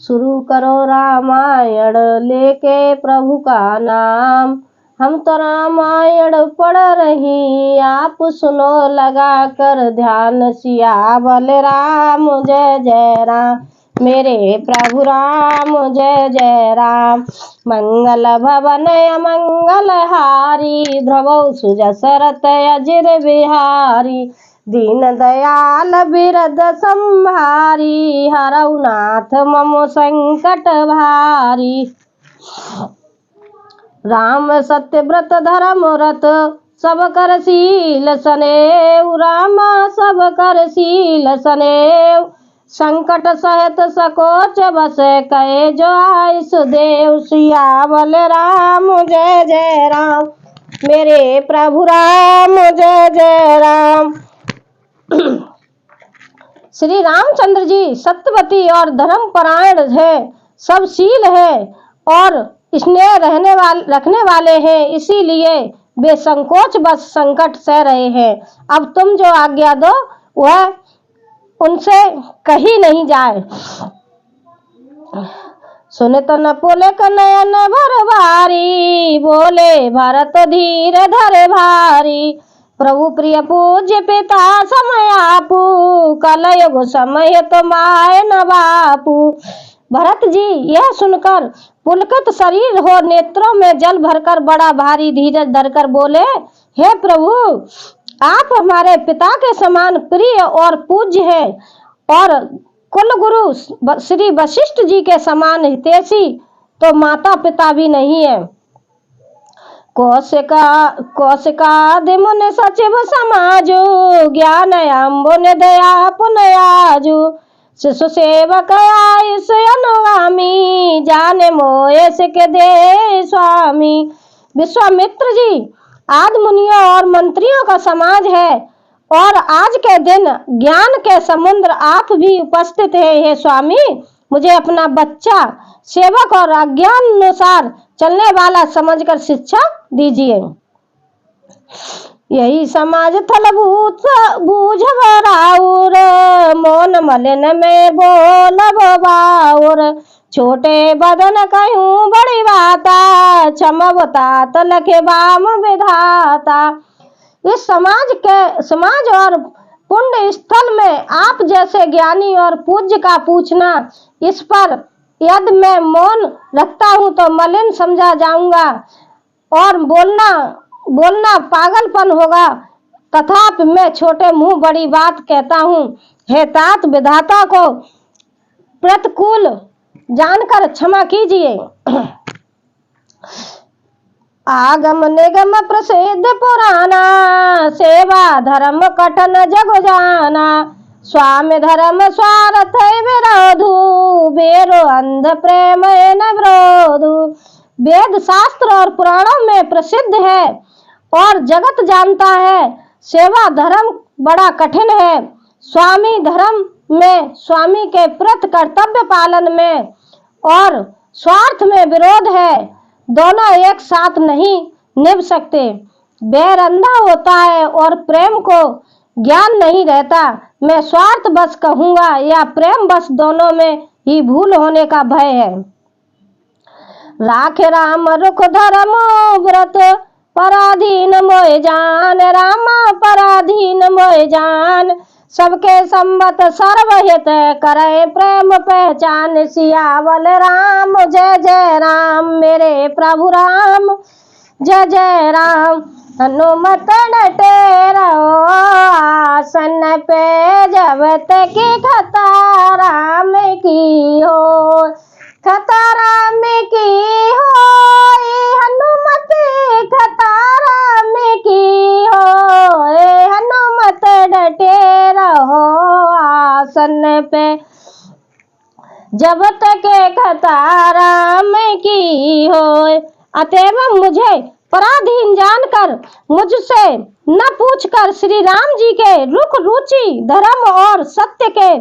शुरू करो रामायण लेके प्रभु का नाम। हम तो रामायण पढ़ रही, आप सुनो लगा कर ध्यान। सियावर राम जय जय राम, मेरे प्रभु राम जय जय राम। मंगल भवन अमंगल हारी, ध्रुव सुजसरत अजिर बिहारी। दीन दयाल बिरद संभारी, हरऊ नाथ मम संकट भारी। राम सत्य व्रत धर्म व्रत, सब कर शील सनेऊ। राम सब कर शील सनेऊ, संकट सहित सकोच बस कहे जो आयस देव। सियावर राम जय जय राम, मेरे प्रभु राम जय जय राम। श्री रामचंद्र जी सत्यवती और धर्मपरायण है, सब शील है और स्नेह रखने वाले हैं, इसीलिए वे संकोच बस संकट सह रहे हैं। अब तुम जो आज्ञा दो वह उनसे कही नहीं जाए। सुने तो न बोले नयन भर भारी, बोले भरत धीर धर भारी। प्रभु प्रिय पूज्य पिता समय आपू, कलयुग समय तुम्हारे न बापू। भरत जी यह सुनकर पुलकित शरीर हो, नेत्रों में जल भरकर बड़ा भारी धीरज धरकर बोले, हे प्रभु, आप हमारे पिता के समान प्रिय और पूज्य हैं और कुल गुरु श्री वशिष्ठ जी के समान हितैषी तो माता पिता भी नहीं है। कौशिका मुनि सचिव समाजु, ज्ञान अम्बुन दया पुनयाजु। शिशु सेवक आयुष अनुगामी, जाने मोय सिख दे स्वामी। विश्वामित्र जी आदि मुनियों और मंत्रियों का समाज है और आज के दिन ज्ञान के समुद्र आप भी उपस्थित हैं। हे स्वामी, मुझे अपना बच्चा सेवक और अज्ञान अनुसार चलने वाला समझकर शिक्षा दीजिए। यही समाज थल बूझ राउर, मोन मलिन में बोलब बाउर। छोटे बदन कहूँ बड़ी बाता, क्षमवता तलखे बाम विधाता। इस समाज और पुण्य स्थल में आप जैसे ज्ञानी और पूज्य का पूछना, इस पर यदि मैं मौन रखता हूँ तो मलिन समझा जाऊंगा और बोलना पागलपन होगा। तथापि मैं छोटे मुंह बड़ी बात कहता हूँ। हे तात, विधाता को प्रतिकूल जानकर क्षमा कीजिए। आगम निगम प्रसिद्ध पुराना, सेवा धर्म कठन जग जाना। स्वामी धर्म स्वार्थ विरोधु, बेरो अंध प्रेम न विरोधु। वेद शास्त्र और पुराणों में प्रसिद्ध है और जगत जानता है, सेवा धर्म बड़ा कठिन है। स्वामी धर्म में स्वामी के प्रति कर्तव्य पालन में और स्वार्थ में विरोध है, दोनों एक साथ नहीं निभ सकते। बैर अंधा होता है और प्रेम को ज्ञान नहीं रहता। मैं स्वार्थ बस कहूंगा या प्रेम बस, दोनों में ही भूल होने का भय है। राखे राम रुख धर्म व्रत, पराधीन मोय जान। रामा पराधीन मोय जान, सबके संबत सर्वहित करे प्रेम पहचान। सियावर राम जय जय राम, मेरे प्रभु राम जय जय राम। हनुमत डटे रहो आसन पे, जब तक खतरा में की हो, खतरा में की हो। हनुमत खतरा में की हो, हनुमत डटे रहो आसन पे, जब तक खतरा में की हो। अतएव मुझे पराधीन जानकर, मुझसे न पूछकर श्री राम जी के रुख रुचि धर्म और सत्य के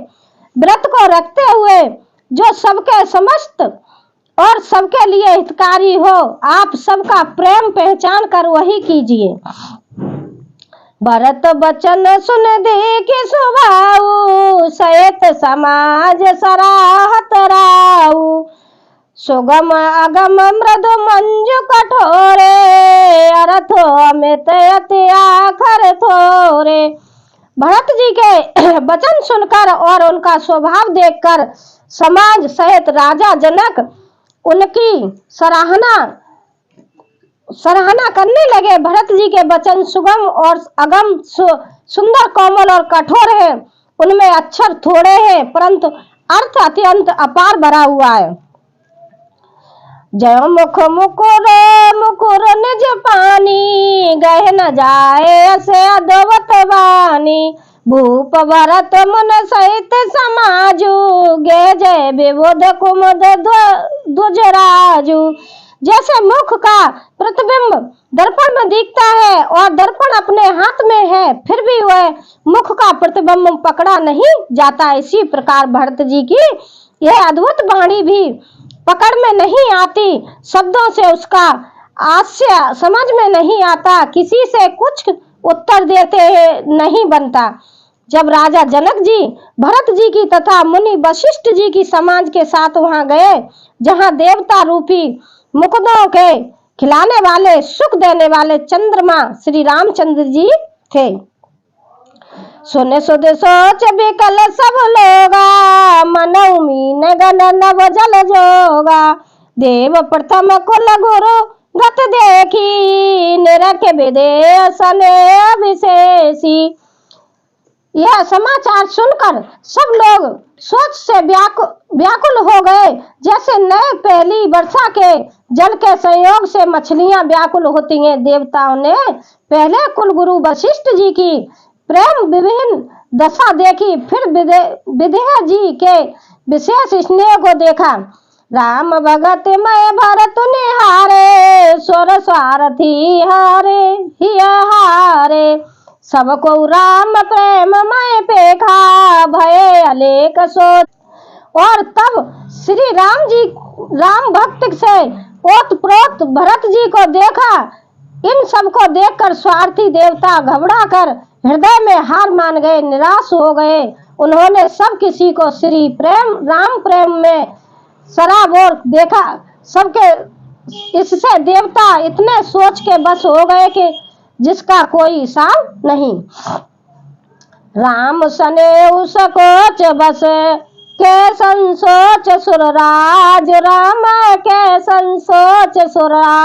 व्रत को रखते हुए, जो सबके समस्त और सबके लिए हितकारी हो, आप सबका प्रेम पहचान कर वही कीजिए। भरत बचन सुन देखे स्वभाव, सहित समाज सराहत राव। सुगम अगम मृदु मंजु कठोरे, अरथो अमित अति आखर थोरे। भरत जी के वचन सुनकर और उनका स्वभाव देखकर समाज सहित राजा जनक उनकी सराहना करने लगे। भरत जी के वचन सुगम और अगम, सुंदर, कोमल और कठोर है। उनमें अक्षर थोड़े हैं परंतु अर्थ अत्यंत अपार भरा हुआ है। जय मुख मुकुर मुकुर निज पानी, गह न जाए असे अदवत वानी। भूप भरत मुन सहित समाजू, गे जय विबुध कुमुद ध्वज राजू। जैसे मुख का प्रतिबिंब दर्पण में दिखता है और दर्पण अपने हाथ में है, फिर भी वह मुख का प्रतिबिंब पकड़ा नहीं जाता, इसी प्रकार भरत जी की यह अद्भुत वाणी भी पकड़ में नहीं आती। शब्दों से उसका आशय समझ में नहीं आता, किसी से कुछ उत्तर देते नहीं बनता। जब राजा जनक जी भरत जी की तथा मुनि वशिष्ठ जी की समाज के साथ वहां गए, जहां देवता रूपी मुकुटों के खिलाने वाले, सुख देने वाले चंद्रमा श्री रामचंद्र जी थे। सुने सुध सोच विकल सब लोगा, मनऊ मीन गण नव जल जोगा। देव प्रथम कुल गुरु गत देखी, निरख विदेह सने विशेषी। यह समाचार सुनकर सब लोग सोच से व्याकुल हो गए, जैसे नए पहली वर्षा के जल के संयोग से मछलियां व्याकुल होती हैं। देवताओं ने पहले कुलगुरु वशिष्ठ जी की प्रेम विहीन दशा देखी, फिर विदेह जी के विशेष स्नेह को देखा। राम भगत मैं भरत निहारे, स्वर स्वारथी हारे हिय हारे। सबको राम प्रेम मैं पेखा, भय अलेख सोच। और तब श्री राम भक्त से ओतप्रोत भरत जी को देखा। इन सबको देखकर स्वार्थी देवता घबरा कर हृदय में हार मान गए, निराश हो गए। उन्होंने सब किसी को श्री राम प्रेम में सराबोर देखा। सबके इससे देवता इतने सोच के बस हो गए कि जिसका कोई हिसाब नहीं। राम सने सकोच बस के संसोच सुरराज, राम के संसोच सुरराज।